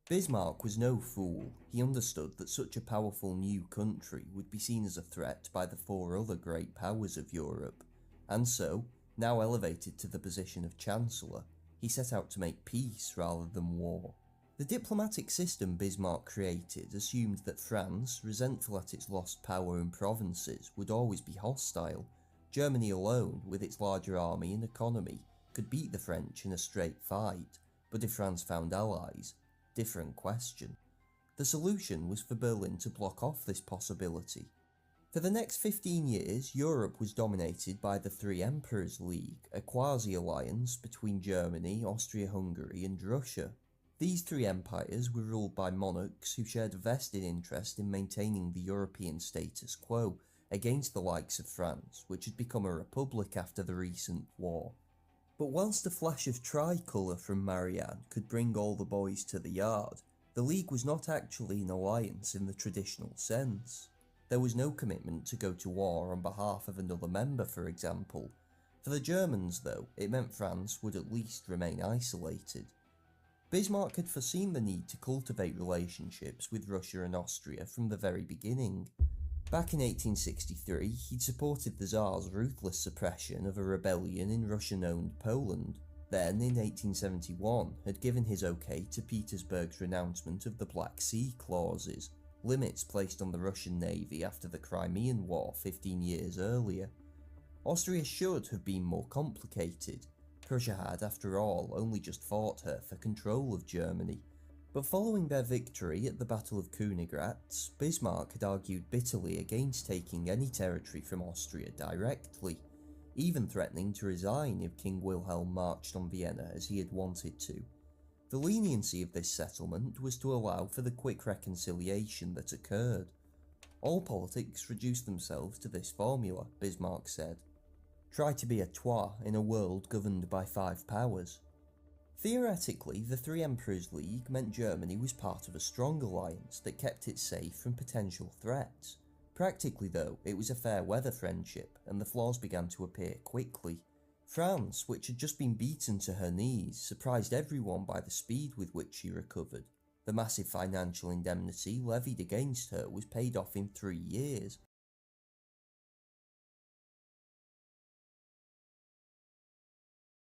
Bismarck was no fool. He understood that such a powerful new country would be seen as a threat by the four other great powers of Europe, and so, now elevated to the position of Chancellor, he set out to make peace rather than war. The diplomatic system Bismarck created assumed that France, resentful at its lost power and provinces, would always be hostile. Germany alone, with its larger army and economy, could beat the French in a straight fight, but if France found allies, different question. The solution was for Berlin to block off this possibility. For the next 15 years, Europe was dominated by the Three Emperors League, a quasi-alliance between Germany, Austria-Hungary and Russia. These three empires were ruled by monarchs who shared a vested interest in maintaining the European status quo against the likes of France, which had become a republic after the recent war. But whilst a flash of tricolour from Marianne could bring all the boys to the yard, the League was not actually an alliance in the traditional sense. There was no commitment to go to war on behalf of another member, for example. For the Germans, though, it meant France would at least remain isolated. Bismarck had foreseen the need to cultivate relationships with Russia and Austria from the very beginning. Back in 1863, he'd supported the Tsar's ruthless suppression of a rebellion in Russian-owned Poland. Then, in 1871, had given his okay to Petersburg's renouncement of the Black Sea clauses, limits placed on the Russian Navy after the Crimean War 15 years earlier. Austria should have been more complicated. Prussia had, after all, only just fought her for control of Germany. But following their victory at the Battle of Königgrätz, Bismarck had argued bitterly against taking any territory from Austria directly, even threatening to resign if King Wilhelm marched on Vienna as he had wanted to. The leniency of this settlement was to allow for the quick reconciliation that occurred. All politics reduced themselves to this formula, Bismarck said. Try to be a trois in a world governed by five powers. Theoretically, the Three Emperors League meant Germany was part of a strong alliance that kept it safe from potential threats. Practically though, it was a fair-weather friendship, and the flaws began to appear quickly. France, which had just been beaten to her knees, surprised everyone by the speed with which she recovered. The massive financial indemnity levied against her was paid off in 3 years,